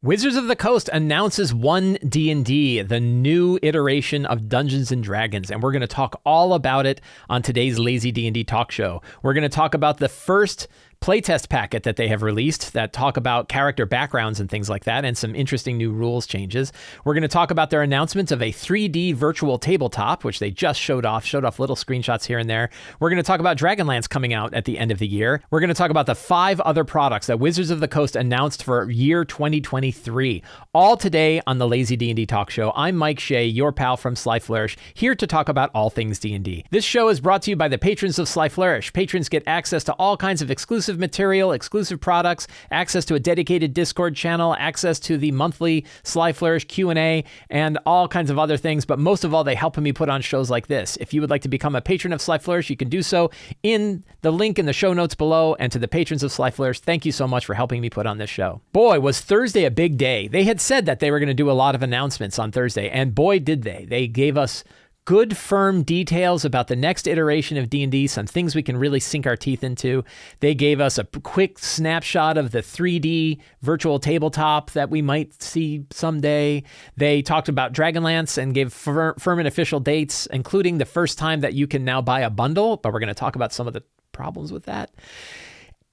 Wizards of the Coast announces One D&D, the new iteration of Dungeons & Dragons, and we're going to talk all about it on today's Lazy D&D Talk Show. We're going to talk about the first playtest packet that they have released that talk about character backgrounds and things like that, and some interesting new rules changes. We're going to talk about their announcements of a 3D virtual tabletop, which they just showed off little screenshots here and there. We're going to talk about Dragonlance coming out at the end of the year. We're going to talk about the 5 other products that Wizards of the Coast announced for year 2023. All today on the Lazy D&D Talk Show. I'm Mike Shea, your pal from Sly Flourish, here to talk about all things D&D. This show is brought to you by the patrons of Sly Flourish. Patrons get access to all kinds of exclusive material, exclusive products, access to a dedicated Discord channel, access to the monthly Sly Flourish Q&A, and all kinds of other things. But most of all, they help me put on shows like this. If you would like to become a patron of Sly Flourish, you can do so in the link in the show notes below. And to the patrons of Sly Flourish, thank you so much for helping me put on this show. Boy, was Thursday a big day. They had said that they were going to do a lot of announcements on Thursday, and boy, did they. They gave us good, firm details about the next iteration of D&D, some things we can really sink our teeth into. They gave us a quick snapshot of the 3D virtual tabletop that we might see someday. They talked about Dragonlance and gave firm and official dates, including the first time that you can now buy a bundle, but we're going to talk about some of the problems with that.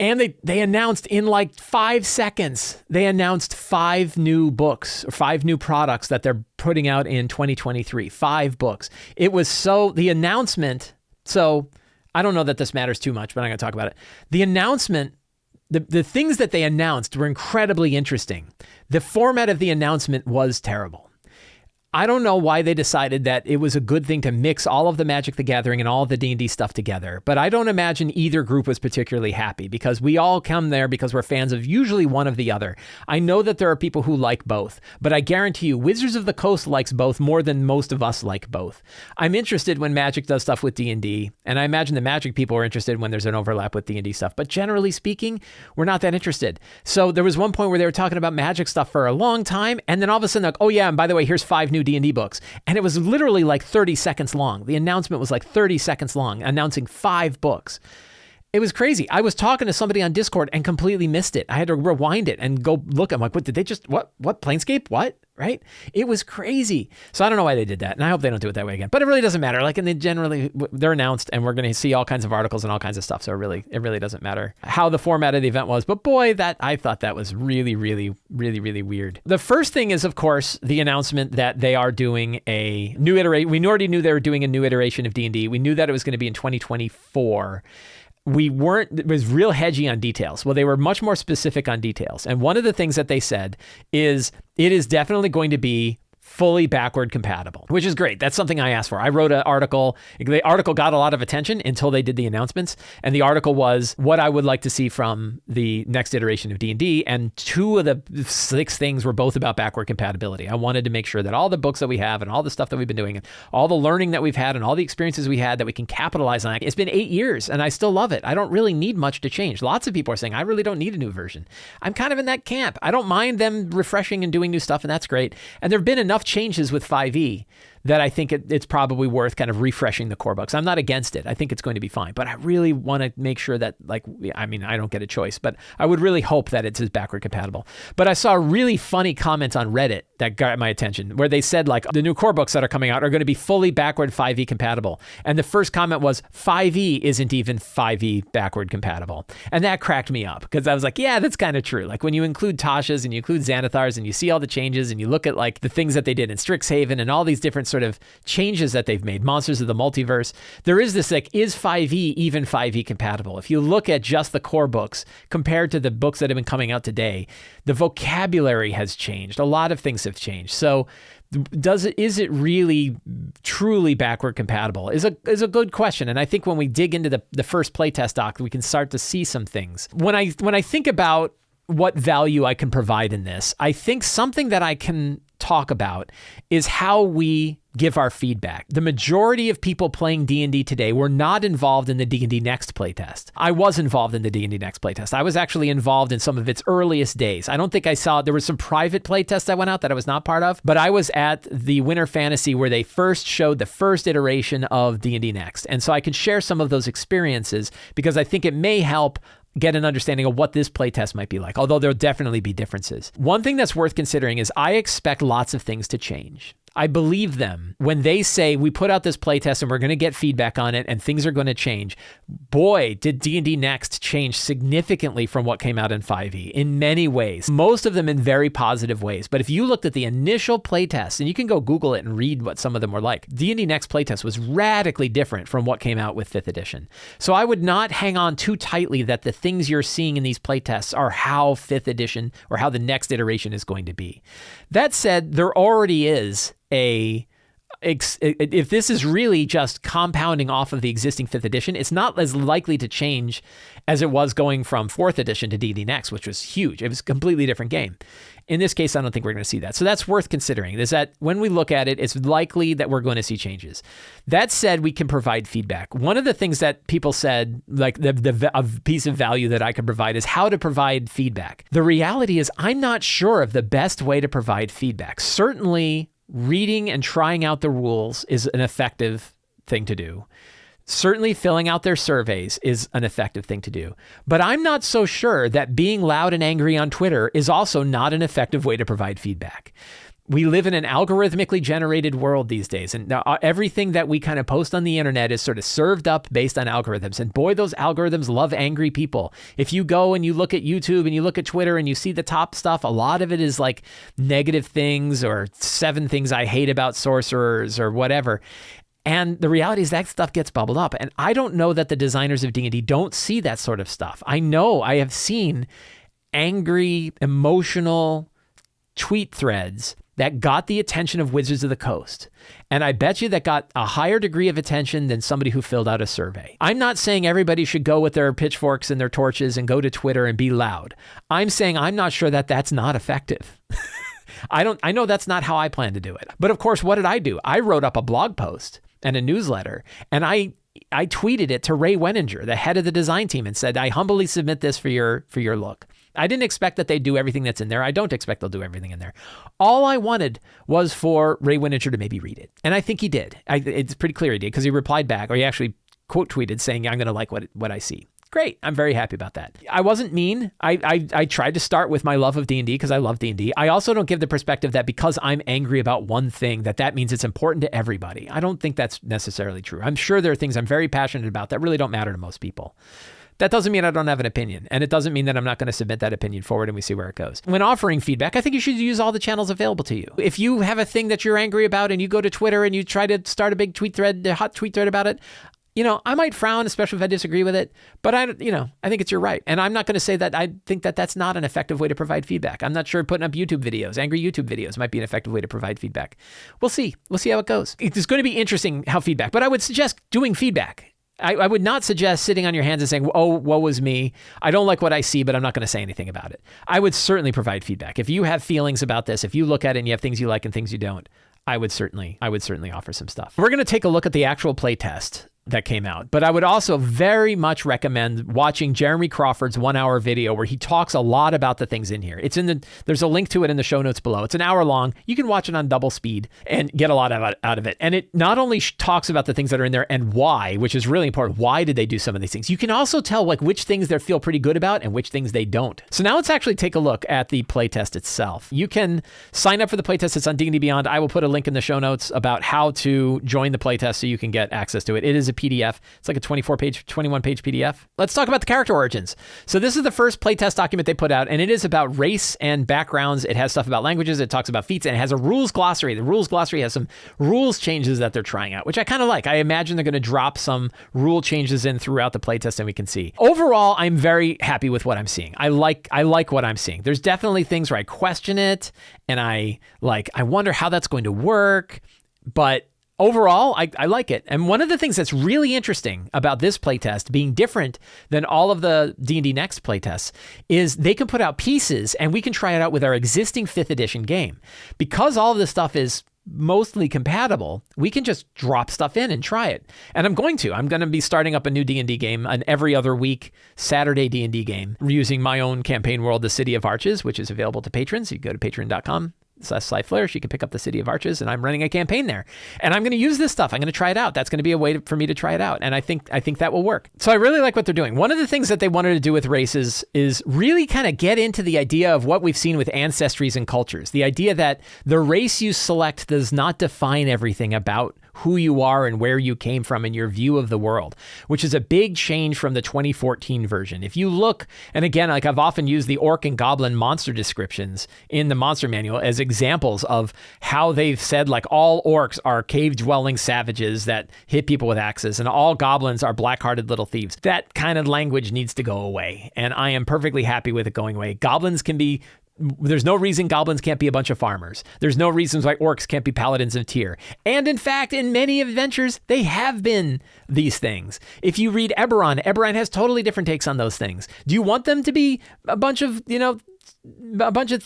And they announced in like 5 seconds, they announced 5 new books or 5 new products that they're putting out in 2023. 5 books. It was the announcement, so I don't know that this matters too much, but I'm going to talk about it. The announcement, the things that they announced were incredibly interesting. The format of the announcement was terrible. I don't know why they decided that it was a good thing to mix all of the Magic the Gathering and all of the D&D stuff together, but I don't imagine either group was particularly happy because we all come there because we're fans of usually one of the other. I know that there are people who like both, but I guarantee you Wizards of the Coast likes both more than most of us like both. I'm interested when Magic does stuff with D&D, and I imagine the Magic people are interested when there's an overlap with D&D stuff, but generally speaking, we're not that interested. So there was one point where they were talking about Magic stuff for a long time, and then all of a sudden, like, oh yeah, and by the way, here's 5 new D&D books. And it was literally like 30 seconds long. The announcement was like 30 seconds long, announcing 5 books. It was crazy. I was talking to somebody on Discord and completely missed it. I had to rewind it and go look. I'm like, what did they just, what Planescape? What? Right? It was crazy. So I don't know why they did that. And I hope they don't do it that way again, but it really doesn't matter. Like, and they're announced and we're going to see all kinds of articles and all kinds of stuff. So it really doesn't matter how the format of the event was, but boy, I thought that was really, really, really, really weird. The first thing is, of course, the announcement that they are doing a new iteration. We already knew they were doing a new iteration of D&D. We knew that it was going to be in 2024. It was real hedgy on details. Well, they were much more specific on details. And one of the things that they said is it is definitely going to be fully backward compatible, which is great. That's something I asked for. I wrote an article. The article got a lot of attention until they did the announcements. And the article was what I would like to see from the next iteration of D&D. And 2 of the 6 things were both about backward compatibility. I wanted to make sure that all the books that we have and all the stuff that we've been doing and all the learning that we've had and all the experiences we had that we can capitalize on. It's been 8 years and I still love it. I don't really need much to change. Lots of people are saying, I really don't need a new version. I'm kind of in that camp. I don't mind them refreshing and doing new stuff, and that's great. And there have been enough changes with 5e that I think it's probably worth kind of refreshing the core books. I'm not against it. I think it's going to be fine, but I really want to make sure that, I don't get a choice, but I would really hope that it's as backward compatible. But I saw a really funny comment on Reddit that got my attention where they said the new core books that are coming out are going to be fully backward 5e compatible. And the first comment was 5e isn't even 5e backward compatible. And that cracked me up because I was like, yeah, that's kind of true. Like when you include Tasha's and you include Xanathar's and you see all the changes and you look at the things that they did in Strixhaven and all these different sort of changes that they've made, Monsters of the Multiverse, there is this is 5e even 5e compatible? If you look at just the core books compared to the books that have been coming out today, the vocabulary has changed. A lot of things have changed. So is it really truly backward compatible is a good question. And I think when we dig into the first playtest doc, we can start to see some things. When I think about what value I can provide in this, I think something that I can talk about is how we give our feedback. The majority of people playing D&D today were not involved in the D&D Next playtest. I was involved in the D&D Next playtest. I was actually involved in some of its earliest days. I don't think I saw, there was some private playtests that went out that I was not part of, but I was at the Winter Fantasy where they first showed the first iteration of D&D Next. And so I can share some of those experiences because I think it may help get an understanding of what this playtest might be like, although there'll definitely be differences. One thing that's worth considering is I expect lots of things to change. I believe them when they say we put out this playtest and we're going to get feedback on it and things are going to change. Boy, did D&D Next change significantly from what came out in 5e in many ways, most of them in very positive ways. But if you looked at the initial playtest, and you can go Google it and read what some of them were like, D&D Next playtest was radically different from what came out with 5th edition. So I would not hang on too tightly that the things you're seeing in these playtests are how 5th edition or how the next iteration is going to be. That said, there already is if this is really just compounding off of the existing 5th edition, it's not as likely to change as it was going from 4th edition to D&D Next, which was huge. It was a completely different game. In this case, I don't think we're going to see that. So that's worth considering, is that when we look at it, it's likely that we're going to see changes. That said, we can provide feedback. One of the things that people said, like a piece of value that I can provide, is how to provide feedback. The reality is I'm not sure of the best way to provide feedback. Certainly, reading and trying out the rules is an effective thing to do. Certainly filling out their surveys is an effective thing to do. But I'm not so sure that being loud and angry on Twitter is also not an effective way to provide feedback. We live in an algorithmically generated world these days, and everything that we kind of post on the internet is sort of served up based on algorithms. And boy, those algorithms love angry people. If you go and you look at YouTube and you look at Twitter and you see the top stuff, a lot of it is like negative things or 7 things I hate about sorcerers or whatever. And the reality is that stuff gets bubbled up. And I don't know that the designers of D&D don't see that sort of stuff. I know I have seen angry, emotional tweet threads that got the attention of Wizards of the Coast. And I bet you that got a higher degree of attention than somebody who filled out a survey. I'm not saying everybody should go with their pitchforks and their torches and go to Twitter and be loud. I'm saying I'm not sure that that's not effective. I know that's not how I plan to do it. But of course, what did I do? I wrote up a blog post and a newsletter, and I tweeted it to Ray Wenninger, the head of the design team, and said, I humbly submit this for your look. I didn't expect that they'd do everything that's in there. I don't expect they'll do everything in there. All I wanted was for Ray Wenninger to maybe read it. And I think he did. It's pretty clear he did, because he replied back, or he actually quote tweeted saying, I'm going to like what I see. Great. I'm very happy about that. I wasn't mean. I tried to start with my love of D&D because I love D&D. I also don't give the perspective that because I'm angry about one thing, that means it's important to everybody. I don't think that's necessarily true. I'm sure there are things I'm very passionate about that really don't matter to most people. That doesn't mean I don't have an opinion, and it doesn't mean that I'm not going to submit that opinion forward and we see where it goes. When offering feedback, I think you should use all the channels available to you. If you have a thing that you're angry about and you go to Twitter and you try to start a big hot tweet thread about it, I might frown, especially if I disagree with it, but I think it's your right. And I'm not going to say that I think that that's not an effective way to provide feedback. I'm not sure putting up YouTube videos, angry YouTube videos might be an effective way to provide feedback. We'll see. We'll see how it goes. It's going to be interesting how feedback, but I would suggest doing feedback. I would not suggest sitting on your hands and saying, oh, woe is me. I don't like what I see, but I'm not going to say anything about it. I would certainly provide feedback. If you have feelings about this, if you look at it and you have things you like and things you don't, I would certainly offer some stuff. We're going to take a look at the actual playtest that came out, but I would also very much recommend watching Jeremy Crawford's 1-hour video where he talks a lot about the things in here. There's a link to it in the show notes below. It's an hour long. You can watch it on double speed and get a lot out of it. And it not only talks about the things that are in there and why, which is really important. Why did they do some of these things? You can also tell which things they feel pretty good about and which things they don't. So now let's actually take a look at the playtest itself. You can sign up for the playtest. It's on D&D Beyond. I will put a link in the show notes about how to join the playtest so you can get access to it. It is a PDF. It's like a 21-page PDF. Let's talk about the character origins. So this is the first playtest document they put out, and it is about race and backgrounds. It has stuff about languages. It talks about feats, and it has a rules glossary. The rules glossary has some rules changes that they're trying out, which I kind of like. I imagine they're going to drop some rule changes in throughout the playtest, and we can see. Overall, I'm very happy with what I'm seeing. I like what I'm seeing. There's definitely things where I question it, and I wonder how that's going to work, but overall, I like it. And one of the things that's really interesting about this playtest being different than all of the D&D Next playtests is they can put out pieces and we can try it out with our existing 5th edition game. Because all of this stuff is mostly compatible, we can just drop stuff in and try it. And I'm going to be starting up a new D&D game, an every other week Saturday D&D game, using my own campaign world, The City of Arches, which is available to patrons. You go to patreon.com Sly Flourish, you can pick up the City of Arches, and I'm running a campaign there. And I'm going to use this stuff. I'm going to try it out. That's going to be a way for me to try it out. And I think that will work. So I really like what they're doing. One of the things that they wanted to do with races is really kind of get into the idea of what we've seen with ancestries and cultures. The idea that the race you select does not define everything about who you are and where you came from and your view of the world, which is a big change from the 2014 version. If you look, and again, like I've often used the orc and goblin monster descriptions in the monster manual as examples of how they've said like all orcs are cave-dwelling savages that hit people with axes and all goblins are black-hearted little thieves. That kind of language needs to go away, and I am perfectly happy with it going away. There's no reason goblins can't be a bunch of farmers. There's no reasons why orcs can't be paladins of Tyr. And in fact, in many adventures, they have been these things. If you read Eberron has totally different takes on those things. Do you want them to be a bunch of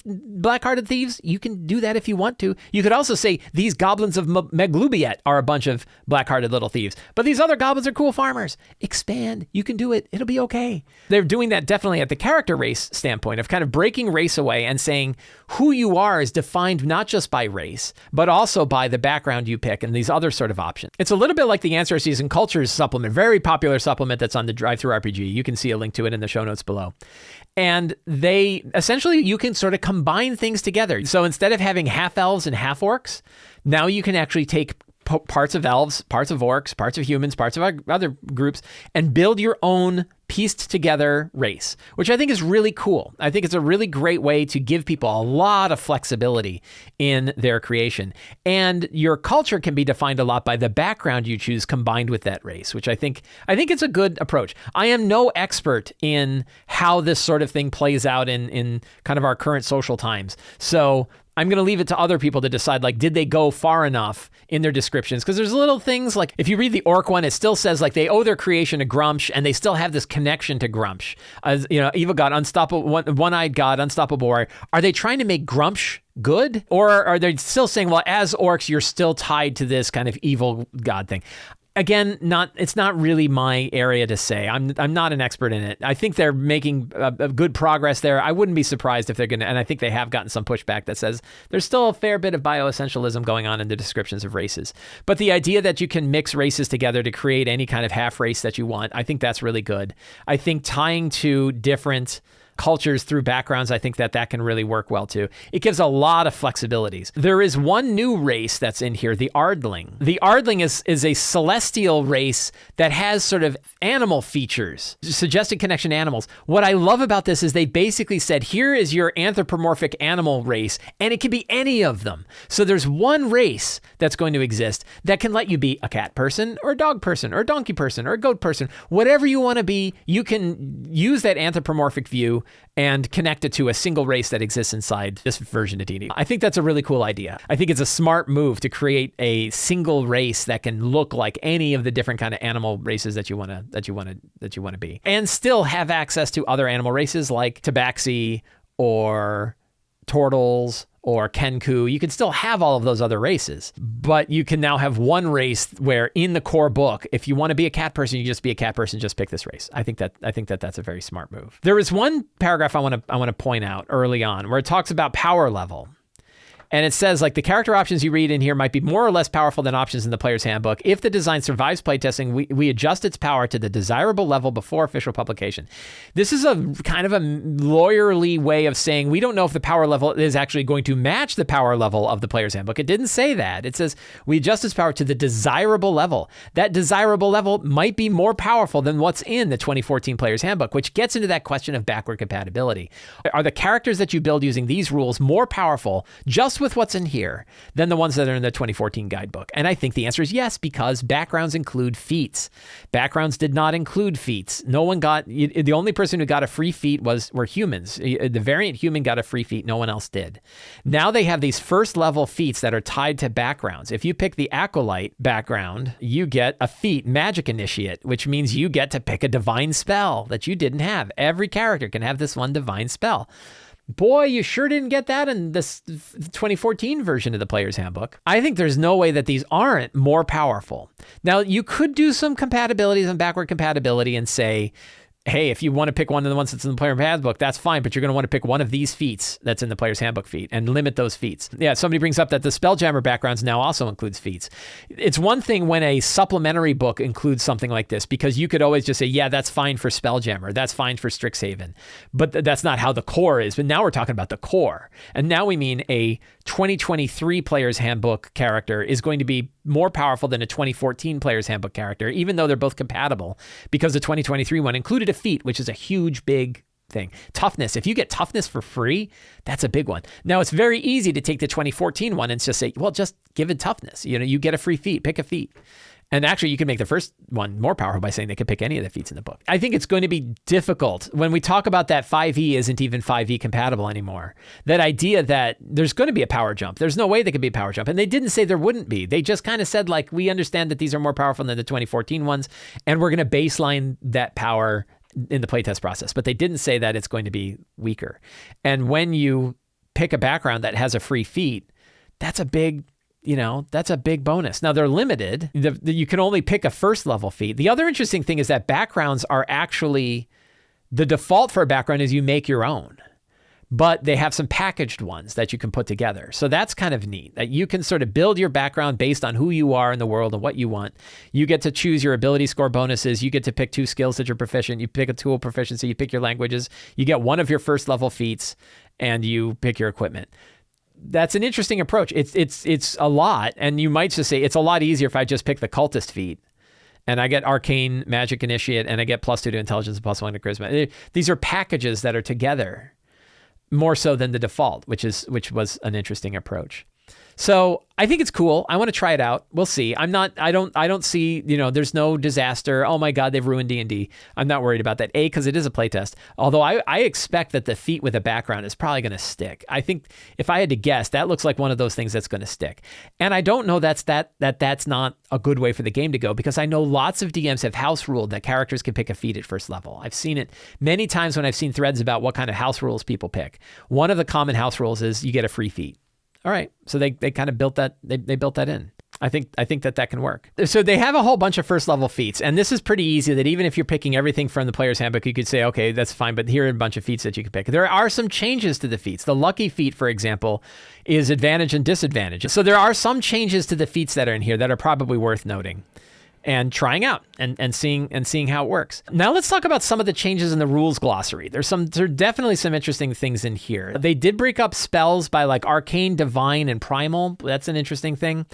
black-hearted thieves? You can do that if you want to. You could also say these goblins of Meglubiet are a bunch of black-hearted little thieves, but these other goblins are cool farmers. Expand. You can do it. It'll be okay. They're doing that definitely at the character race standpoint of kind of breaking race away and saying who you are is defined not just by race, but also by the background you pick and these other sort of options. It's a little bit like the Ancestries and Cultures supplement, very popular supplement that's on the Drive-Thru RPG. You can see a link to it in the show notes below. And they essentially, you can sort of combine things together. So instead of having half elves and half orcs, now you can actually take parts of elves, parts of orcs, parts of humans, parts of other groups, and build your own pieced together race, which I think is really cool. I think it's a really great way to give people a lot of flexibility in their creation. And your culture can be defined a lot by the background you choose combined with that race, which I think it's a good approach. I am no expert in how this sort of thing plays out in kind of our current social times. So I'm going to leave it to other people to decide, like, did they go far enough in their descriptions? Because there's little things like, if you read the orc one, it still says like they owe their creation to Grumsh, and they still have this connection to Grumsh. As you know, evil god, unstoppable, one-eyed god, unstoppable warrior. Are they trying to make Grumsh good? Or are they still saying, well, as orcs, you're still tied to this kind of evil god thing? Again, it's not really my area to say. I'm not an expert in it. I think they're making a good progress there. I wouldn't be surprised if they're going to, and I think they have gotten some pushback that says there's still a fair bit of bioessentialism going on in the descriptions of races. But the idea that you can mix races together to create any kind of half race that you want, I think that's really good. I think tying to different cultures through backgrounds, I think that can really work well too. It gives a lot of flexibilities. There is one new race that's in here, the Ardling. The Ardling is a celestial race that has sort of animal features, suggested connection to animals. What I love about this is they basically said, here is your anthropomorphic animal race, and it can be any of them. So there's one race that's going to exist that can let you be a cat person or a dog person or a donkey person or a goat person. Whatever you want to be, you can use that anthropomorphic view and connect it to a single race that exists inside this version of D&D. I think that's a really cool idea. I think it's a smart move to create a single race that can look like any of the different kind of animal races that you want to be, and still have access to other animal races like Tabaxi or Turtles or Kenku. You can still have all of those other races, but you can now have one race where in the core book, if you want to be a cat person, you just be a cat person, just pick this race. I think that's a very smart move. There is one paragraph I want to point out early on where it talks about power level. And it says, like, the character options you read in here might be more or less powerful than options in the player's handbook. If the design survives playtesting, we adjust its power to the desirable level before official publication. This is a kind of a lawyerly way of saying we don't know if the power level is actually going to match the power level of the player's handbook. It didn't say that. It says we adjust its power to the desirable level. That desirable level might be more powerful than what's in the 2014 player's handbook, which gets into that question of backward compatibility. Are the characters that you build using these rules more powerful just with what's in here than the ones that are in the 2014 guidebook? And I think the answer is yes, because backgrounds include feats. Backgrounds did not include feats. No one got, the only person who got a free feat were humans. The variant human got a free feat. No one else did. Now they have these first level feats that are tied to backgrounds. If you pick the Acolyte background, you get a feat, Magic Initiate, which means you get to pick a divine spell that you didn't have. Every character can have this one divine spell. Boy, you sure didn't get that in this 2014 version of the Player's Handbook. I think there's no way that these aren't more powerful. Now, you could do some compatibilities and backward compatibility and say, hey, if you want to pick one of the ones that's in the player handbook, that's fine, but you're going to want to pick one of these feats that's in the player's handbook feat and limit those feats. Yeah, somebody brings up that the Spelljammer backgrounds now also includes feats. It's one thing when a supplementary book includes something like this, because you could always just say, yeah, that's fine for Spelljammer, that's fine for Strixhaven, but that's not how the core is. But now we're talking about the core. And now we mean a 2023 player's handbook character is going to be more powerful than a 2014 player's handbook character, even though they're both compatible, because the 2023 one included a feat, which is a huge, big thing. Toughness. If you get toughness for free, that's a big one. Now, it's very easy to take the 2014 one and just say, well, just give it toughness. You get a free feat, pick a feat. And actually, you can make the first one more powerful by saying they can pick any of the feats in the book. I think it's going to be difficult when we talk about that 5e isn't even 5e compatible anymore. That idea that there's going to be a power jump. There's no way there could be a power jump. And they didn't say there wouldn't be. They just kind of said, like, we understand that these are more powerful than the 2014 ones, and we're going to baseline that power in the playtest process. But they didn't say that it's going to be weaker. And when you pick a background that has a free feat, that's a big bonus. Now, they're limited. You can only pick a first level feat. The other interesting thing is that backgrounds are actually, the default for a background is you make your own, but they have some packaged ones that you can put together. So that's kind of neat, that you can sort of build your background based on who you are in the world and what you want. You get to choose your ability score bonuses. You get to pick 2 skills that you're proficient. You pick a tool proficiency. You pick your languages. You get one of your first level feats, and you pick your equipment. That's an interesting approach. It's a lot, and you might just say it's a lot easier if I just pick the cultist feat, and I get arcane magic initiate, and I get +2 to intelligence and +1 to charisma. These are packages that are together more so than the default, which was an interesting approach. So I think it's cool. I want to try it out. We'll see. I don't see, there's no disaster. Oh my God, they've ruined D&D. I'm not worried about that. A, because it is a playtest. Although I expect that the feat with a background is probably going to stick. I think if I had to guess, that looks like one of those things that's going to stick. And I don't know that's not a good way for the game to go, because I know lots of DMs have house ruled that characters can pick a feat at first level. I've seen it many times when I've seen threads about what kind of house rules people pick. One of the common house rules is you get a free feat. All right. So they kind of built that. They built that in. I think that can work. So they have a whole bunch of first level feats, and this is pretty easy, that even if you're picking everything from the player's handbook, you could say, okay, that's fine, but here are a bunch of feats that you can pick. There are some changes to the feats. The lucky feat, for example, is advantage and disadvantage. So there are some changes to the feats that are in here that are probably worth noting and trying out and seeing how it works. Now let's talk about some of the changes in the rules glossary. There are definitely some interesting things in here. They did break up spells by like arcane, divine, and primal. That's an interesting thing.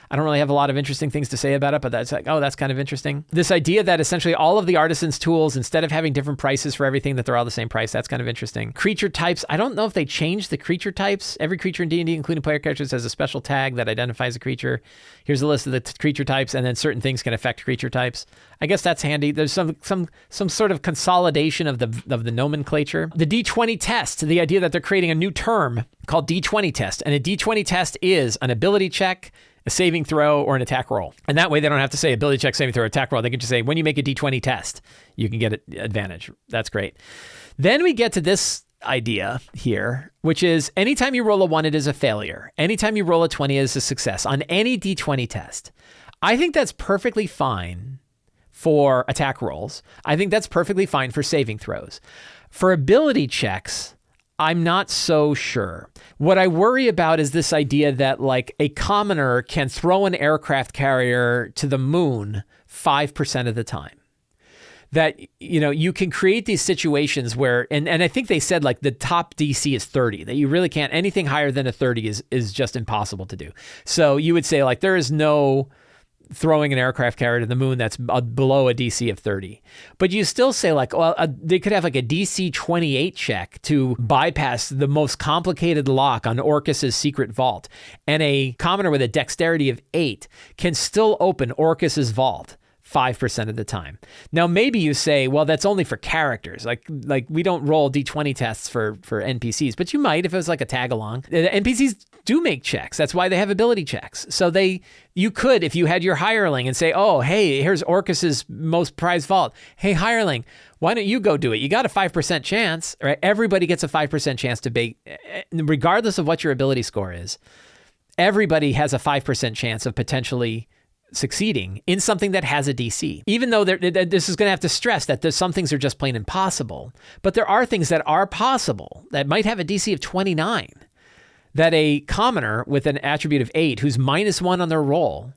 I don't really have a lot of interesting things to say about it, but that's like, oh, that's kind of interesting. This idea that essentially all of the artisan's tools, instead of having different prices for everything, that they're all the same price, that's kind of interesting. Creature types, I don't know if they changed the creature types. Every creature in D&D, including player characters, has a special tag that identifies a creature. Here's a list of the creature types, and then certain things can affect creature types. I guess that's handy. There's some sort of consolidation of the nomenclature. The D20 test, the idea that they're creating a new term called D20 test, and a D20 test is an ability check, a saving throw, or an attack roll. And that way they don't have to say ability check, saving throw, attack roll. They can just say, when you make a D20 test, you can get an advantage. That's great. Then we get to this idea here, which is anytime you roll a 1, it is a failure. Anytime you roll a 20, it is a success on any D20 test. I think that's perfectly fine for attack rolls. I think that's perfectly fine for saving throws. For ability checks, I'm not so sure. What I worry about is this idea that like a commoner can throw an aircraft carrier to the moon 5% of the time. That, you can create these situations where, and I think they said like the top DC is 30, that you really can't, anything higher than a 30 is just impossible to do. So you would say like there is no throwing an aircraft carrier to the moon that's below a DC of 30. But you still say like, well, they could have like a DC 28 check to bypass the most complicated lock on Orcus's secret vault. And a commoner with a dexterity of 8 can still open Orcus's vault 5% of the time. Now, maybe you say, well, that's only for characters. Like we don't roll D20 tests for NPCs, but you might if it was like a tag along. The NPCs do make checks. That's why they have ability checks. So you could, if you had your hireling and say, oh, hey, here's Orcus's most prized vault. Hey, hireling, why don't you go do it? You got a 5% chance, right? Everybody gets a 5% chance to bake, regardless of what your ability score is. Everybody has a 5% chance of potentially succeeding in something that has a DC. Even though this is going to have to stress that there's some things are just plain impossible, but there are things that are possible that might have a DC of 29 that a commoner with an attribute of 8 who's -1 on their roll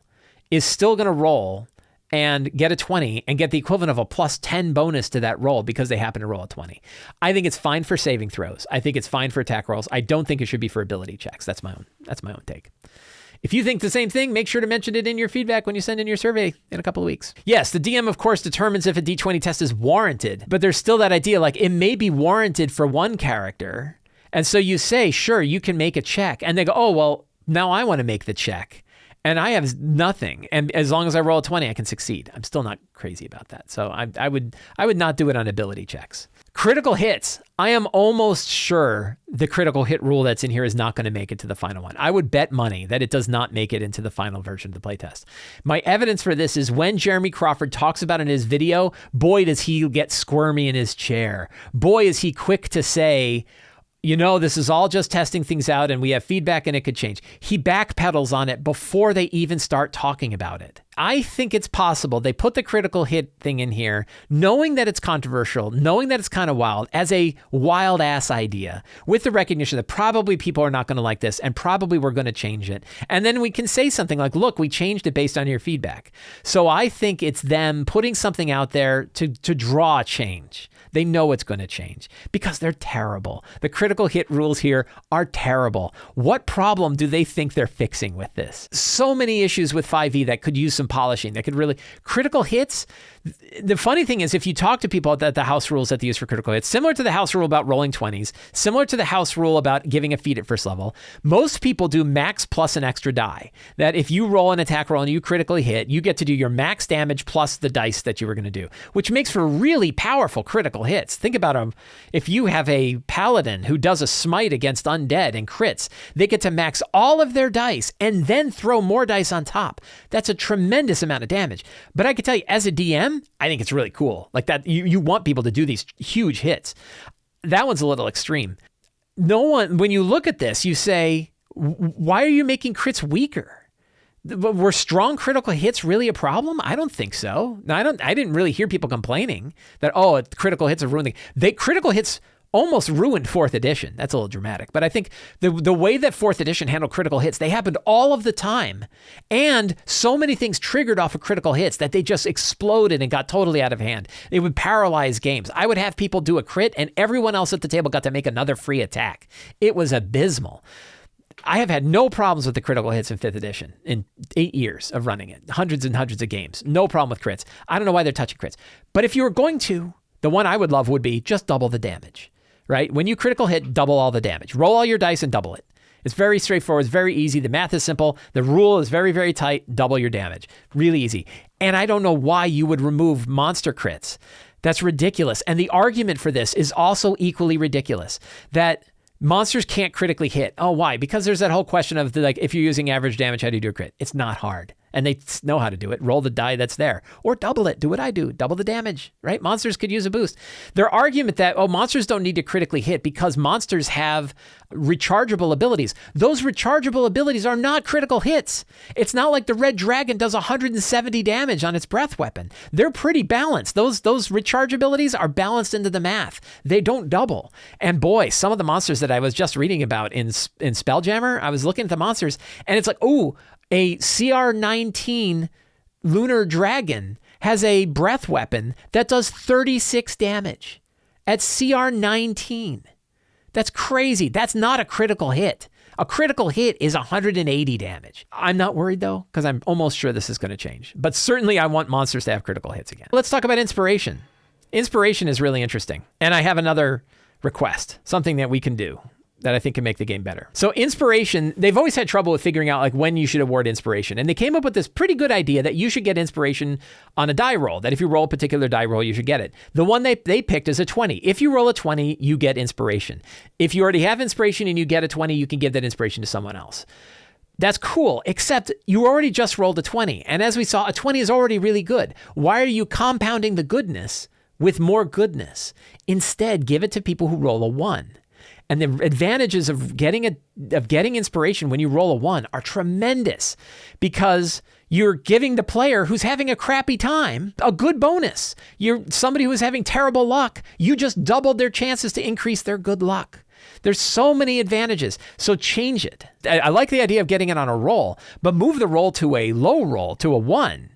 is still going to roll and get a 20 and get the equivalent of a +10 bonus to that roll because they happen to roll a 20. I think it's fine for saving throws. I think it's fine for attack rolls. I don't think it should be for ability checks. That's my own take. If you think the same thing, make sure to mention it in your feedback when you send in your survey in a couple of weeks. Yes, the DM, of course, determines if a D20 test is warranted, but there's still that idea, like it may be warranted for one character. And so you say, sure, you can make a check. And they go, oh, well, now I want to make the check. And I have nothing. And as long as I roll a 20, I can succeed. I'm still not crazy about that. So I would not do it on ability checks. Critical hits. I am almost sure the critical hit rule that's in here is not going to make it to the final one. I would bet money that it does not make it into the final version of the playtest. My evidence for this is when Jeremy Crawford talks about it in his video, boy, does he get squirmy in his chair. Boy, is he quick to say, you know, this is all just testing things out and we have feedback and it could change. He backpedals on it before they even start talking about it. I think it's possible they put the critical hit thing in here, knowing that it's controversial, knowing that it's kind of wild, as a wild ass idea, with the recognition that probably people are not going to like this and probably we're going to change it. And then we can say something like, look, we changed it based on your feedback. So I think it's them putting something out there to draw change. They know it's going to change because they're terrible. The critical hit rules here are terrible. What problem do they think they're fixing with this? So many issues with 5e that could use some polishing, that could really... Critical hits, the funny thing is if you talk to people at the house rules that they use for critical hits, similar to the house rule about rolling 20s, similar to the house rule about giving a feat at first level, most people do max plus an extra die. That if you roll an attack roll and you critically hit, you get to do your max damage plus the dice that you were going to do, which makes for really powerful critical hits. Think about them. If you have a paladin who does a smite against undead and crits, they get to max all of their dice and then throw more dice on top. That's a tremendous amount of damage. But I can tell you, as a DM, I think it's really cool. Like that, you want people to do these huge hits. That one's a little extreme. No one, when you look at this, you say, why are you making crits weaker? Were strong critical hits really a problem? I don't think so. No, I didn't really hear people complaining that, oh, critical hits are ruining. Critical hits almost ruined 4th edition. That's a little dramatic. But I think the way that 4th edition handled critical hits, they happened all of the time. And so many things triggered off of critical hits that they just exploded and got totally out of hand. They would paralyze games. I would have people do a crit and everyone else at the table got to make another free attack. It was abysmal. I have had no problems with the critical hits in 5th edition in 8 years of running it. Hundreds and hundreds of games. No problem with crits. I don't know why they're touching crits. But if you were going to, the one I would love would be just double the damage, right? When you critical hit, double all the damage. Roll all your dice and double it. It's very straightforward. It's very easy. The math is simple. The rule is very, very tight. Double your damage. Really easy. And I don't know why you would remove monster crits. That's ridiculous. And the argument for this is also equally ridiculous. That monsters can't critically hit. Oh, why? Because there's that whole question of if you're using average damage, how do you do a crit? It's not hard. And they know how to do it. Roll the die that's there. Or double it. Do what I do. Double the damage, right? Monsters could use a boost. Their argument that, monsters don't need to critically hit because monsters have rechargeable abilities. Those rechargeable abilities are not critical hits. It's not like the red dragon does 170 damage on its breath weapon. They're pretty balanced. Those recharge abilities are balanced into the math. They don't double. And boy, some of the monsters that I was just reading about in Spelljammer, I was looking at the monsters and it's like, ooh, a CR19 lunar dragon has a breath weapon that does 36 damage at CR19. That's crazy. That's not a critical hit. A critical hit is 180 damage. I'm not worried though, because I'm almost sure this is going to change. But certainly I want monsters to have critical hits again. Let's talk about inspiration. Inspiration is really interesting. And I have another request, something that we can do that I think can make the game better. So inspiration, they've always had trouble with figuring out when you should award inspiration. And they came up with this pretty good idea that you should get inspiration on a die roll, that if you roll a particular die roll, you should get it. The one they picked is a 20. If you roll a 20, you get inspiration. If you already have inspiration and you get a 20, you can give that inspiration to someone else. That's cool, except you already just rolled a 20. And as we saw, a 20 is already really good. Why are you compounding the goodness with more goodness? Instead, give it to people who roll a 1. And the advantages of getting inspiration when you roll a 1 are tremendous, because you're giving the player who's having a crappy time a good bonus. You're somebody who's having terrible luck. You just doubled their chances to increase their good luck. There's so many advantages. So change it. I like the idea of getting it on a roll, but move the roll to a low roll, to a 1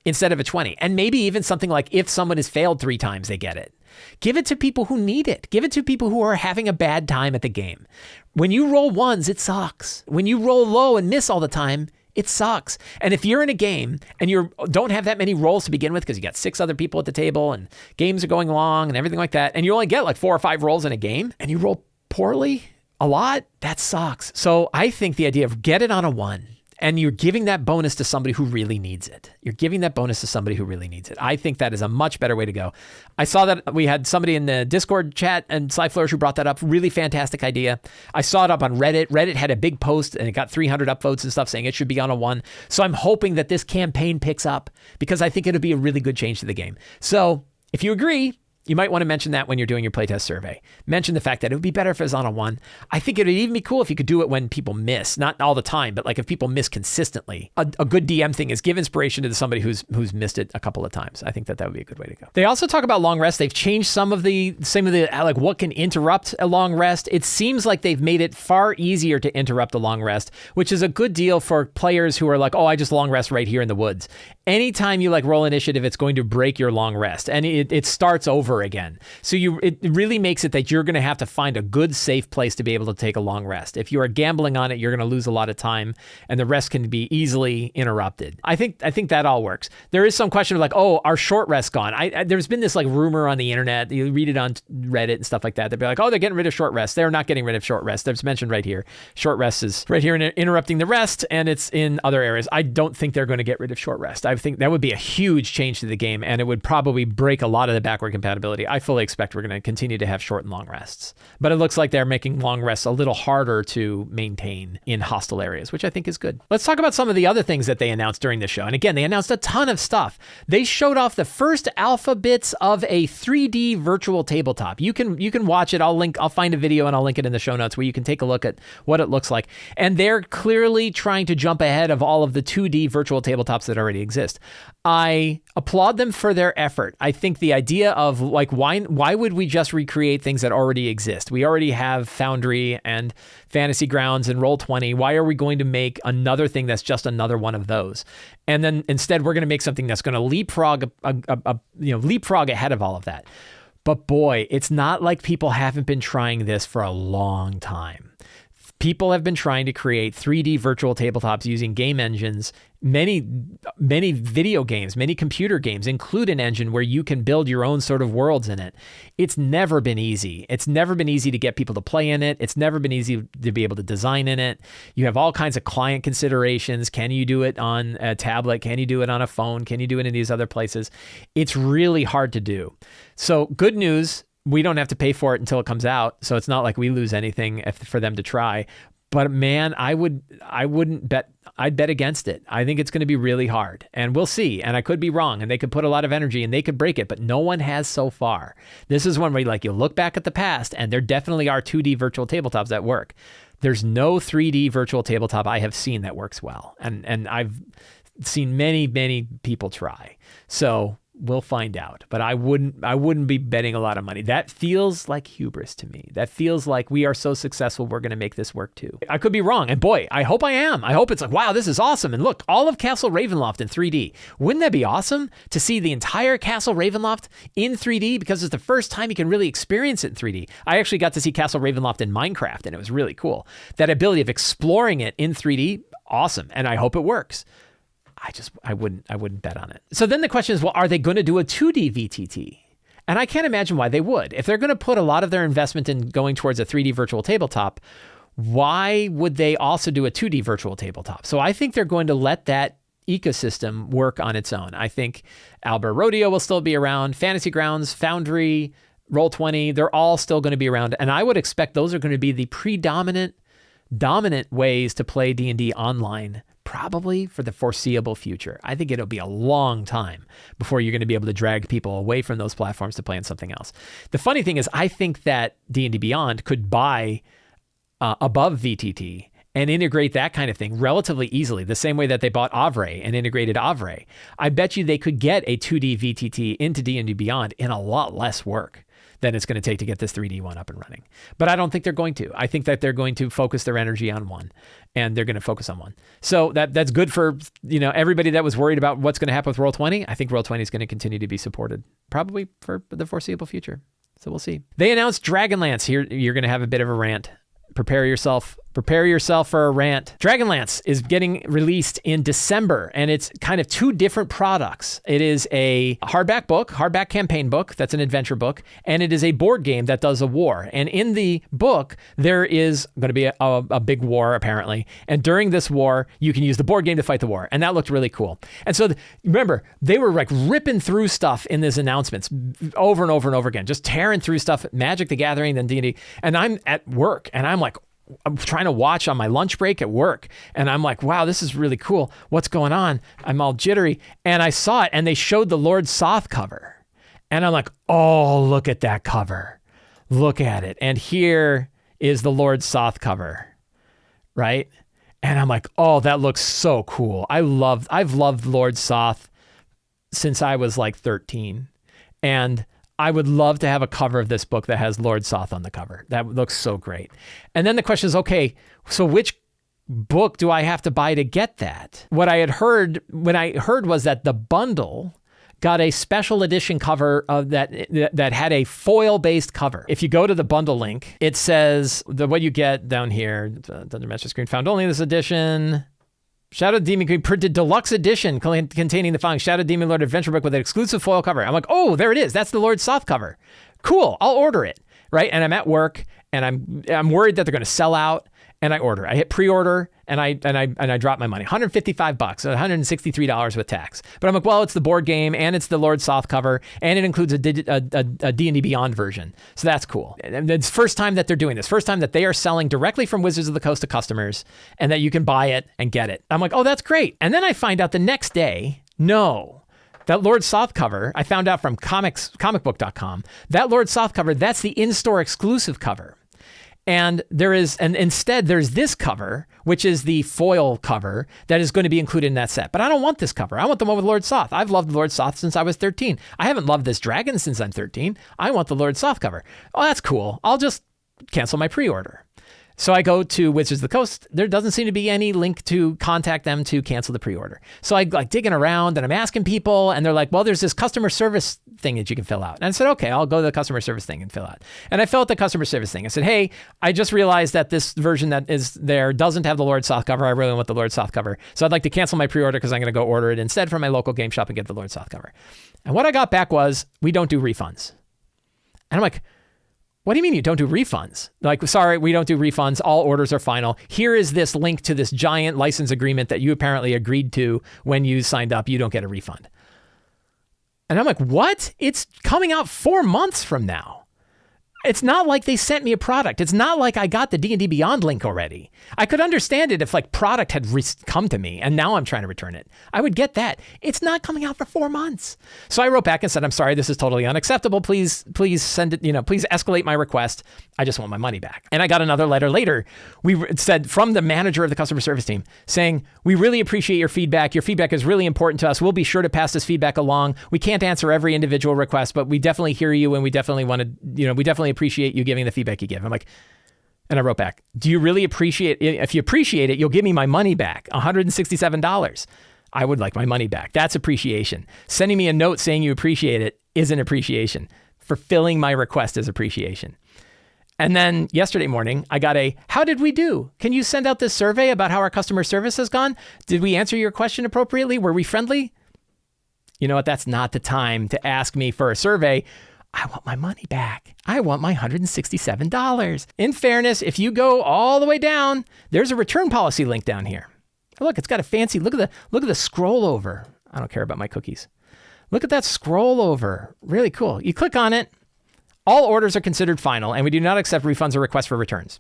instead of a 20. And maybe even something like if someone has failed 3 times, they get it. Give it to people who need it. Give it to people who are having a bad time at the game. When you roll 1s, it sucks. When you roll low and miss all the time, it sucks. And if you're in a game and you don't have that many rolls to begin with because you got 6 other people at the table and games are going long and everything like that, and you only get like 4 or 5 rolls in a game and you roll poorly a lot, that sucks. So I think the idea of get it on a 1 and you're giving that bonus to somebody who really needs it. You're giving that bonus to somebody who really needs it. I think that is a much better way to go. I saw that we had somebody in the Discord chat and Sly Flourish who brought that up. Really fantastic idea. I saw it up on Reddit. Reddit had a big post and it got 300 upvotes and stuff saying it should be on a 1. So I'm hoping that this campaign picks up because I think it'll be a really good change to the game. So if you agree, you might want to mention that when you're doing your playtest survey. Mention the fact that it would be better if it was on a 1. I think it would even be cool if you could do it when people miss, not all the time, but like if people miss consistently. A good DM thing is give inspiration to somebody who's missed it a couple of times. I think that would be a good way to go. They also talk about long rest. They've changed some of the like what can interrupt a long rest. It seems like they've made it far easier to interrupt a long rest, which is a good deal for players who are like, oh, I just long rest right here in the woods. Anytime you like roll initiative, it's going to break your long rest and it starts over again. So it really makes it that you're going to have to find a good, safe place to be able to take a long rest. If you are gambling on it, you're going to lose a lot of time and the rest can be easily interrupted. I think that all works. There is some question of like, oh, are short rests gone? There's been this like rumor on the internet. You read it on Reddit and stuff like that. They'd be like, oh, they're getting rid of short rest. They're not getting rid of short rest. That's mentioned right here. Short rest is right here interrupting the rest and it's in other areas. I don't think they're going to get rid of short rest. I think that would be a huge change to the game and it would probably break a lot of the backward compatibility. I fully expect we're going to continue to have short and long rests. But it looks like they're making long rests a little harder to maintain in hostile areas, which I think is good. Let's talk about some of the other things that they announced during the show. And again, they announced a ton of stuff. They showed off the first alpha bits of a 3D virtual tabletop. You can watch it. I'll find a video and I'll link it in the show notes where you can take a look at what it looks like. And they're clearly trying to jump ahead of all of the 2D virtual tabletops that already exist. I applaud them for their effort. I think the idea of like, why would we just recreate things that already exist? We already have Foundry and Fantasy Grounds and Roll20. Why are we going to make another thing that's just another one of those? And then instead we're going to make something that's going to leapfrog ahead of all of that. But boy, it's not like people haven't been trying this for a long time. People have been trying to create 3D virtual tabletops using game engines. Many video games, many computer games include an engine where you can build your own sort of worlds in it. It's never been easy. It's never been easy to get people to play in it. It's never been easy to be able to design in it. You have all kinds of client considerations. Can you do it on a tablet? Can you do it on a phone? Can you do it in these other places? It's really hard to do. So good news. We don't have to pay for it until it comes out, so it's not like we lose anything for them to try. But man, I'd bet against it. I think it's going to be really hard, and we'll see. And I could be wrong, and they could put a lot of energy, and they could break it, but no one has so far. This is one where you look back at the past, and there definitely are 2D virtual tabletops that work. There's no 3D virtual tabletop I have seen that works well, and I've seen many people try. So we'll find out, but I wouldn't be betting a lot of money. That feels like hubris to me. That feels like we are so successful, we're going to make this work too. I could be wrong, and boy, I hope I am. I hope it's like, wow, this is awesome. And look, all of Castle Ravenloft in 3D. Wouldn't that be awesome to see the entire Castle Ravenloft in 3D? Because it's the first time you can really experience it in 3D. I actually got to see Castle Ravenloft in Minecraft, and it was really cool. That ability of exploring it in 3D, awesome. And I hope it works. I wouldn't bet on it. So then the question is, well, are they going to do a 2D VTT? And I can't imagine why they would. If they're going to put a lot of their investment in going towards a 3D virtual tabletop, why would they also do a 2D virtual tabletop? So I think they're going to let that ecosystem work on its own. I think Albert Rodeo will still be around. Fantasy Grounds, Foundry, Roll20, they're all still going to be around. And I would expect those are going to be the dominant ways to play D&D online probably for the foreseeable future. I think it'll be a long time before you're going to be able to drag people away from those platforms to play on something else. The funny thing is, I think that D&D Beyond could buy above VTT and integrate that kind of thing relatively easily, the same way that they bought Avray and integrated Avray. I bet you they could get a 2D VTT into D&D Beyond in a lot less work than it's going to take to get this 3D one up and running. But I don't think they're going to. I think that they're going to focus their energy on one, and they're going to focus on one. So that's good for, everybody that was worried about what's going to happen with Roll20. I think Roll20 is going to continue to be supported probably for the foreseeable future. So we'll see. They announced Dragonlance. Here, you're going to have a bit of a rant. Prepare yourself for a rant. Dragonlance is getting released in December, and it's kind of two different products. It is a hardback campaign book that's an adventure book, and it is a board game that does a war. And in the book, there is going to be a big war, apparently. And during this war, you can use the board game to fight the war. And that looked really cool. And so remember, they were like ripping through stuff in these announcements over and over and over again, just tearing through stuff, Magic the Gathering, then D&D. And I'm at work, and I'm trying to watch on my lunch break at work. And I'm like, wow, this is really cool. What's going on? I'm all jittery. And I saw it, and they showed the Lord Soth cover. And I'm like, oh, look at that cover. Look at it. And here is the Lord Soth cover, right? And I'm like, oh, that looks so cool. I've loved Lord Soth since I was like 13. And I would love to have a cover of this book that has Lord Soth on the cover. That looks so great. And then the question is, okay, so which book do I have to buy to get that? What I heard was that the bundle got a special edition cover of that had a foil-based cover. If you go to the bundle link, it says what you get down here, Dungeon Master Screen found only in this edition. Shadow Demon Queen printed deluxe edition containing the following Shadow Demon Lord adventure book with an exclusive foil cover. I'm like, oh, there it is. That's the Lord Soth cover. Cool. I'll order it. Right. And I'm at work, and I'm worried that they're going to sell out. And I order. I hit pre-order, and I drop my money. $155, $163 with tax. But I'm like, well, it's the board game, and it's the Lord Soth cover, and it includes a D&D Beyond version. So that's cool. And it's first time that they're doing this. First time that they are selling directly from Wizards of the Coast to customers, and that you can buy it and get it. I'm like, oh, that's great. And then I find out the next day, no. That Lord Soth cover, I found out from comicbook.com, that Lord Soth cover, that's the in-store exclusive cover. And instead there's this cover, which is the foil cover that is going to be included in that set. But I don't want this cover. I want the one with Lord Soth. I've loved Lord Soth since I was 13. I haven't loved this dragon since I'm 13. I want the Lord Soth cover. Oh, that's cool. I'll just cancel my pre-order. So I go to Wizards of the Coast. There doesn't seem to be any link to contact them to cancel the pre-order. So I digging around, and I'm asking people, and they're like, well, there's this customer service thing that you can fill out. And I said, okay, I'll go to the customer service thing and fill out. And I filled out the customer service thing. I said, hey, I just realized that this version that is there doesn't have the Lord Soth cover. I really want the Lord Soth cover. So I'd like to cancel my pre-order because I'm going to go order it instead from my local game shop and get the Lord Soth cover. And what I got back was, we don't do refunds. And I'm like, what do you mean you don't do refunds? Like, sorry, we don't do refunds. All orders are final. Here is this link to this giant license agreement that you apparently agreed to when you signed up. You don't get a refund. And I'm like, what? It's coming out 4 months from now. It's not like they sent me a product. It's not like I got the D&D Beyond link already. I could understand it if product had come to me and now I'm trying to return it. I would get that. It's not coming out for 4 months. So I wrote back and said, I'm sorry, this is totally unacceptable. Please send it, please escalate my request. I just want my money back. And I got another letter later. It said from the manager of the customer service team saying, we really appreciate your feedback. Your feedback is really important to us. We'll be sure to pass this feedback along. We can't answer every individual request, but we definitely hear you, and we definitely want to, we definitely appreciate you giving the feedback you give. I'm like, and I wrote back, do you really appreciate it? If you appreciate it, you'll give me my money back, $167. I would like my money back. That's appreciation. Sending me a note saying you appreciate it isn't appreciation. Fulfilling my request is appreciation. And then yesterday morning, I got how did we do? Can you send out this survey about how our customer service has gone? Did we answer your question appropriately? Were we friendly? You know what? That's not the time to ask me for a survey. I want my money back. I want my $167. In fairness, if you go all the way down, there's a return policy link down here. Look, it's got a fancy, look at the scroll over. I don't care about my cookies. Look at that scroll over. Really cool. You click on it. All orders are considered final, and we do not accept refunds or requests for returns.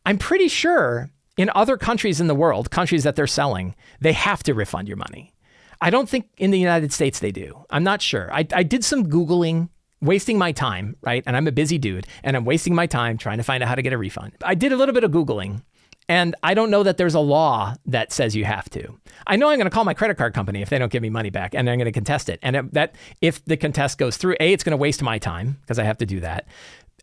I'm pretty sure In other countries in the world, countries that they're selling, they have to refund your money. I don't think in the United States they do. I'm not sure. I did some Googling, wasting my time, right? And I'm a busy dude, and I'm wasting my time trying to find out how to get a refund. I did a little bit of Googling, and I don't know that there's a law that says you have to. I know I'm going to call my credit card company if they don't give me money back, and I'm going to contest it. And that if the contest goes through, it's going to waste my time because I have to do that.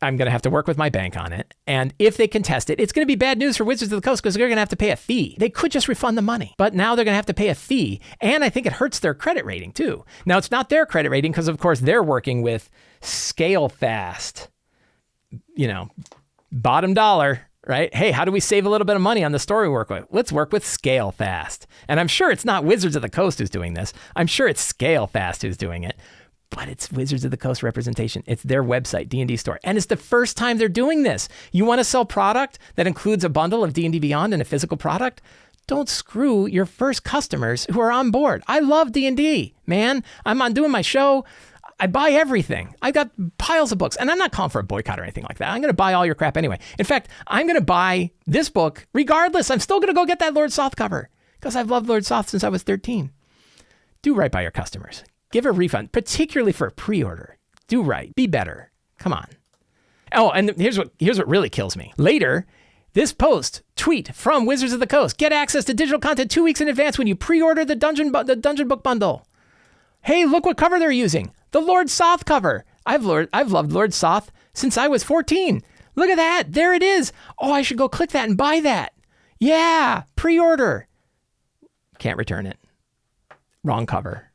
I'm going to have to work with my bank on it. And if they contest it, it's going to be bad news for Wizards of the Coast because they're going to have to pay a fee. They could just refund the money, but now they're going to have to pay a fee. And I think it hurts their credit rating too. Now, it's not their credit rating because, of course, they're working with Scale Fast, bottom dollar, right? Hey, how do we save a little bit of money on the story we work with? Let's work with Scale Fast. And I'm sure it's not Wizards of the Coast who's doing this. I'm sure it's Scale Fast who's doing it. But it's Wizards of the Coast representation. It's their website, D&D store. And it's the first time they're doing this. You want to sell product that includes a bundle of D&D Beyond and a physical product? Don't screw your first customers who are on board. I love D&D, man. I'm on doing my show. I buy everything. I got piles of books. And I'm not calling for a boycott or anything like that. I'm going to buy all your crap anyway. In fact, I'm going to buy this book regardless. I'm still going to go get that Lord Soth cover because I've loved Lord Soth since I was 13. Do right by your customers. Give a refund, particularly for a pre-order. Do right. Be better. Come on. Oh, and here's what really kills me. Later, this tweet from Wizards of the Coast. Get access to digital content 2 weeks in advance when you pre-order the Dungeon Book Bundle. Hey, look what cover they're using. The Lord Soth cover. I've loved Lord Soth since I was 14. Look at that. There it is. Oh, I should go click that and buy that. Yeah, pre-order. Can't return it. Wrong cover.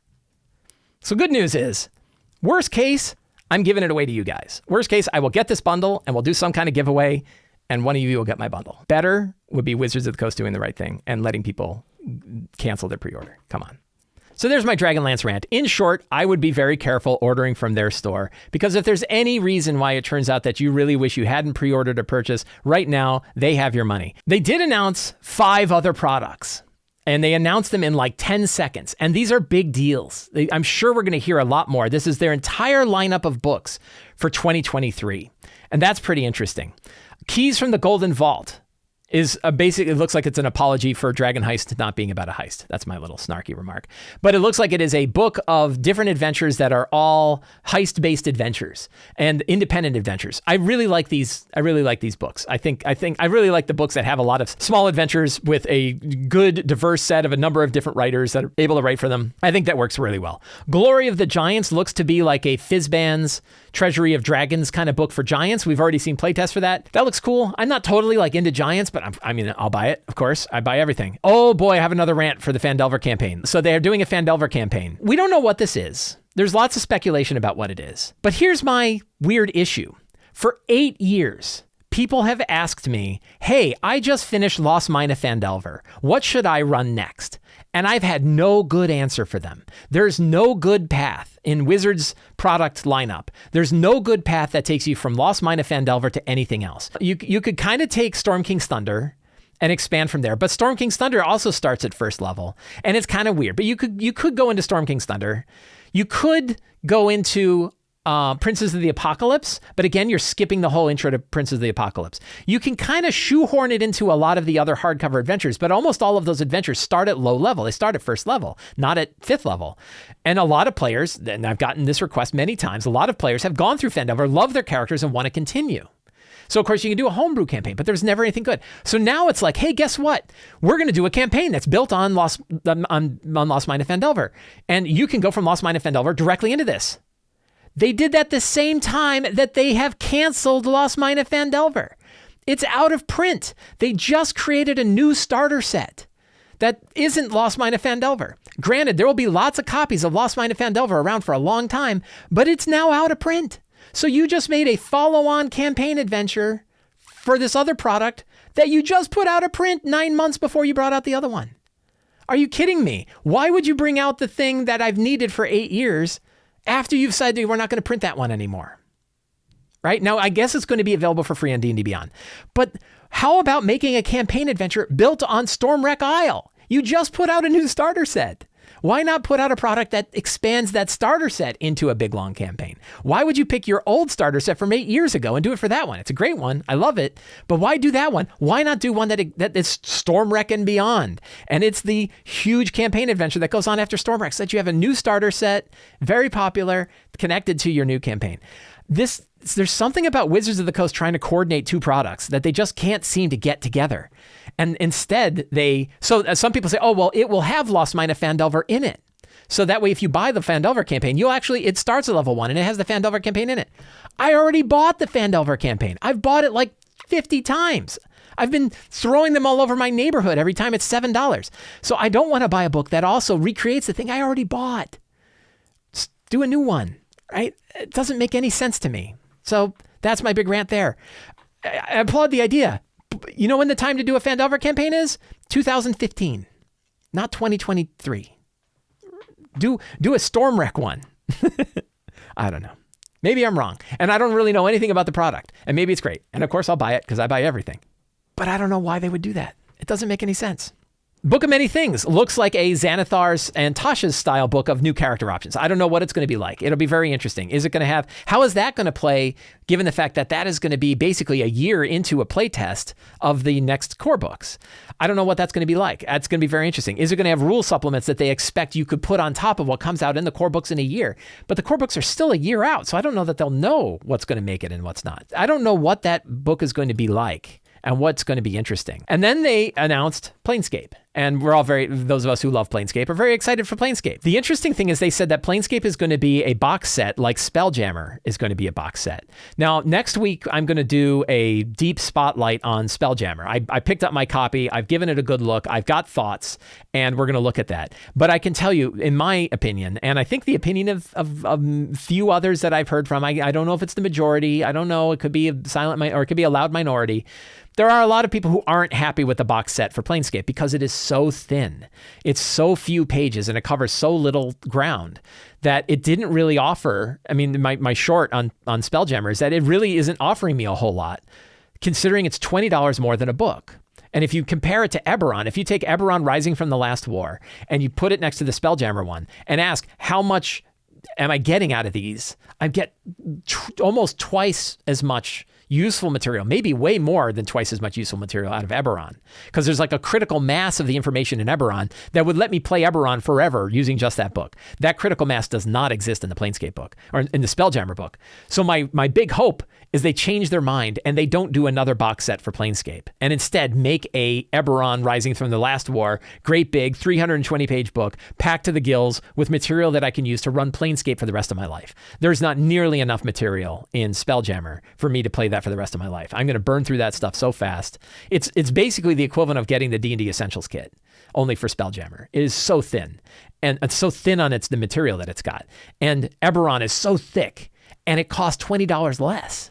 So good news is, worst case, I'm giving it away to you guys. Worst case, I will get this bundle and we'll do some kind of giveaway and one of you will get my bundle. Better would be Wizards of the Coast doing the right thing and letting people cancel their pre-order. Come on. So there's my Dragonlance rant. In short, I would be very careful ordering from their store because if there's any reason why it turns out that you really wish you hadn't pre-ordered a purchase, right now, they have your money. They did announce 5 other products. And they announced them in like 10 seconds. And these are big deals. I'm sure we're going to hear a lot more. This is their entire lineup of books for 2023. And that's pretty interesting. Keys from the Golden Vault is basically, it looks like it's an apology for Dragon Heist not being about a heist. That's my little snarky remark. But it looks like it is a book of different adventures that are all heist-based adventures and independent adventures. I really like these books. I think I really like the books that have a lot of small adventures with a good, diverse set of a number of different writers that are able to write for them. I think that works really well. Glory of the Giants looks to be like a Fizban's Treasury of Dragons kind of book for giants. We've already seen playtest for that. That looks cool. I'm not totally like into giants, but I'll buy it. Of course, I buy everything. Oh boy, I have another rant for the Phandelver campaign. So they are doing a Phandelver campaign. We don't know what this is. There's lots of speculation about what it is. But here's my weird issue. For 8 years, people have asked me, hey, I just finished Lost Mine of Phandelver. What should I run next? And I've had no good answer for them. There's no good path in Wizards' product lineup. There's no good path that takes you from Lost Mine of Phandelver to anything else. You could kind of take Storm King's Thunder and expand from there. But Storm King's Thunder also starts at first level. And it's kind of weird. But you could go into Storm King's Thunder. You could go into Princes of the Apocalypse, but again, you're skipping the whole intro to Princes of the Apocalypse. You can kind of shoehorn it into a lot of the other hardcover adventures, but almost all of those adventures start at low level. They start at first level, not at 5th level. And a lot of players, and I've gotten this request many times, a lot of players have gone through Phandelver, love their characters, and want to continue. So, of course, you can do a homebrew campaign, but there's never anything good. So now it's like, hey, guess what? We're going to do a campaign that's built on Lost Mine of Phandelver. And you can go from Lost Mine of Phandelver directly into this. They did that the same time that they have canceled Lost Mine of Phandelver. It's out of print. They just created a new starter set that isn't Lost Mine of Phandelver. Granted, there will be lots of copies of Lost Mine of Phandelver around for a long time, but it's now out of print. So you just made a follow-on campaign adventure for this other product that you just put out of print 9 months before you brought out the other one. Are you kidding me? Why would you bring out the thing that I've needed for 8 years after you've decided we're not going to print that one anymore? Right? Now, I guess it's going to be available for free on D&D Beyond. But how about making a campaign adventure built on Stormwreck Isle? You just put out a new starter set. Why not put out a product that expands that starter set into a big, long campaign? Why would you pick your old starter set from 8 years ago and do it for that one? It's a great one. I love it. But why do that one? Why not do one that is Stormwreck and beyond? And it's the huge campaign adventure that goes on after Stormwreck, so that you have a new starter set, very popular, connected to your new campaign. There's something about Wizards of the Coast trying to coordinate two products that they just can't seem to get together. And instead, some people say, oh, well, it will have Lost Mine of Phandelver in it. So that way, if you buy the Phandelver campaign, it starts at level 1 and it has the Phandelver campaign in it. I already bought the Phandelver campaign. I've bought it like 50 times. I've been throwing them all over my neighborhood every time it's $7. So I don't want to buy a book that also recreates the thing I already bought. Just do a new one, right? It doesn't make any sense to me. So that's my big rant there. I applaud the idea. You know when the time to do a Phandelver campaign is? 2015, not 2023. Do a Stormwreck one. I don't know. Maybe I'm wrong. And I don't really know anything about the product. And maybe it's great. And of course I'll buy it because I buy everything. But I don't know why they would do that. It doesn't make any sense. Book of Many Things looks like a Xanathar's and Tasha's style book of new character options. I don't know what it's going to be like. It'll be very interesting. How is that going to play, given the fact that is going to be basically a year into a playtest of the next core books? I don't know what that's going to be like. That's going to be very interesting. Is it going to have rule supplements that they expect you could put on top of what comes out in the core books in a year? But the core books are still a year out, so I don't know that they'll know what's going to make it and what's not. I don't know what that book is going to be like and what's going to be interesting. And then they announced Planescape. And we're all those of us who love Planescape are very excited for Planescape. The interesting thing is they said that Planescape is going to be a box set like Spelljammer is going to be a box set. Now, next week, I'm going to do a deep spotlight on Spelljammer. I picked up my copy. I've given it a good look. I've got thoughts, and we're going to look at that. But I can tell you, in my opinion, and I think the opinion of a few others that I've heard from, I don't know if it's the majority. I don't know. It could be a silent or it could be a loud minority. There are a lot of people who aren't happy with the box set for Planescape because it is so thin. It's so few pages and it covers so little ground that it didn't really offer. I mean, my short on Spelljammer is that it really isn't offering me a whole lot, considering it's $20 more than a book. And if you compare it to Eberron, if you take Eberron Rising from the Last War and you put it next to the Spelljammer one and ask, how much am I getting out of these? I get almost twice as much useful material, maybe way more than twice as much useful material out of Eberron, because there's like a critical mass of the information in Eberron that would let me play Eberron forever using just that book. That critical mass does not exist in the Planescape book or in the Spelljammer book. So my big hope is they change their mind and they don't do another box set for Planescape and instead make a Eberron Rising from the Last War, great big 320-page book packed to the gills with material that I can use to run Planescape for the rest of my life. There's not nearly enough material in Spelljammer for me to play that for the rest of my life. I'm going to burn through that stuff so fast. It's basically the equivalent of getting the D&D Essentials kit, only for Spelljammer. It is so thin, and it's so thin on the material that it's got. And Eberron is so thick, and it costs $20 less.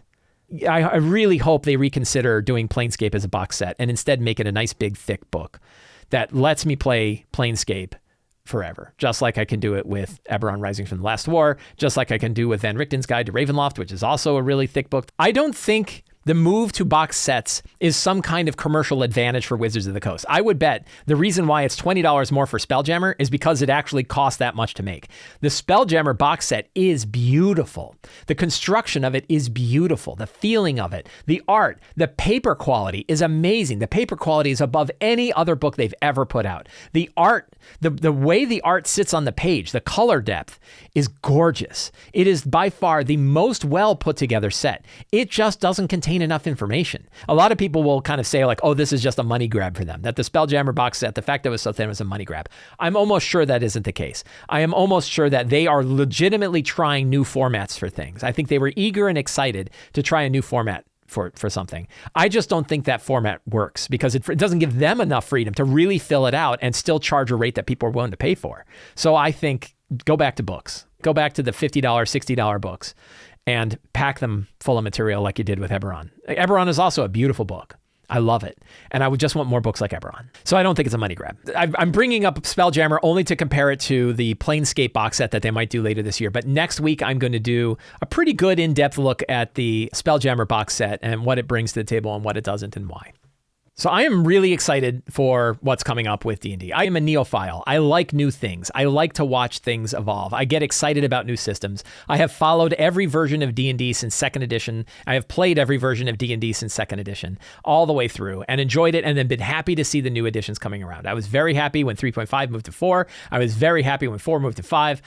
I really hope they reconsider doing Planescape as a box set and instead make it a nice big thick book that lets me play Planescape forever, just like I can do it with Eberron Rising from the Last War, just like I can do with Van Richten's Guide to Ravenloft, which is also a really thick book. I don't think the move to box sets is some kind of commercial advantage for Wizards of the Coast. I would bet the reason why it's $20 more for Spelljammer is because it actually costs that much to make. The Spelljammer box set is beautiful. The construction of it is beautiful. The feeling of it, the art, the paper quality is amazing. The paper quality is above any other book they've ever put out. The art, the way the art sits on the page, the color depth is gorgeous. It is by far the most well put together set. It just doesn't contain enough information. A lot of people will kind of say like, oh, this is just a money grab for them, that the Spelljammer box set, the fact that it was so thin was a money grab. I'm almost sure that isn't the case. I am almost sure that they are legitimately trying new formats for things. I think they were eager and excited to try a new format for something. I just don't think that format works because it doesn't give them enough freedom to really fill it out and still charge a rate that people are willing to pay for. So I think go back to books. Go back to the $50, $60 books and pack them full of material like you did with Eberron. Eberron is also a beautiful book. I love it. And I would just want more books like Eberron. So I don't think it's a money grab. I'm bringing up Spelljammer only to compare it to the Planescape box set that they might do later this year. But next week, I'm going to do a pretty good in-depth look at the Spelljammer box set and what it brings to the table and what it doesn't and why. So I am really excited for what's coming up with D&D. I am a neophile. I like new things. I like to watch things evolve. I get excited about new systems. I have followed every version of D&D since 2nd edition. I have played every version of D&D since 2nd edition, all the way through, and enjoyed it, and then been happy to see the new editions coming around. I was very happy when 3.5 moved to 4. I was very happy when 4 moved to 5.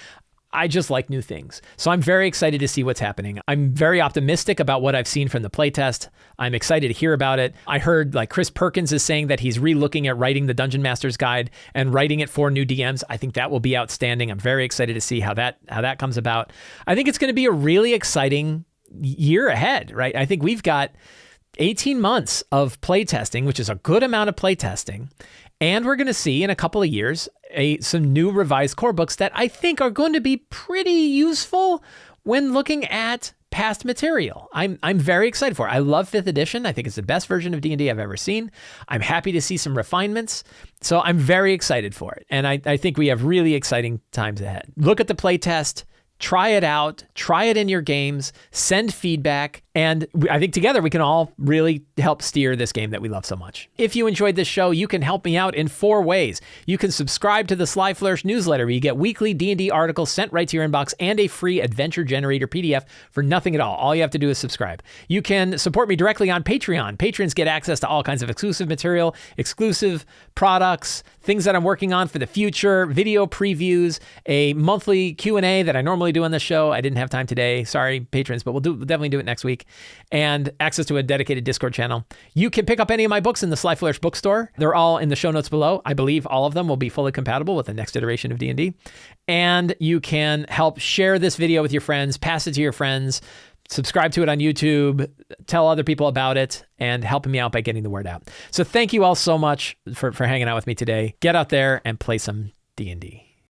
I just like new things. So I'm very excited to see what's happening. I'm very optimistic about what I've seen from the playtest. I'm excited to hear about it. I heard like Chris Perkins is saying that he's re-looking at writing the Dungeon Master's Guide and writing it for new DMs. I think that will be outstanding. I'm very excited to see how that comes about. I think it's going to be a really exciting year ahead, right? I think we've got 18 months of playtesting, which is a good amount of playtesting. And we're going to see in a couple of years some new revised core books that I think are going to be pretty useful when looking at past material. I'm very excited for it. I love 5th edition. I think it's the best version of D&D I've ever seen. I'm happy to see some refinements. So I'm very excited for it. And I think we have really exciting times ahead. Look at the playtest. Try it out, try it in your games, send feedback, and I think together we can all really help steer this game that we love so much. If you enjoyed this show, you can help me out in 4 ways. You can subscribe to the Sly Flourish newsletter where you get weekly D&D articles sent right to your inbox and a free adventure generator PDF for nothing at all. All you have to do is subscribe. You can support me directly on Patreon. Patrons get access to all kinds of exclusive material, exclusive products, things that I'm working on for the future, video previews, a monthly Q&A that I normally do on the show. I didn't have time today. Sorry, patrons, but we'll definitely do it next week. And access to a dedicated Discord channel. You can pick up any of my books in the Sly Flourish bookstore. They're all in the show notes below. I believe all of them will be fully compatible with the next iteration of D&D. And you can help share this video with your friends, pass it to your friends, subscribe to it on YouTube, tell other people about it, and helping me out by getting the word out. So thank you all so much for hanging out with me today. Get out there and play some D&D.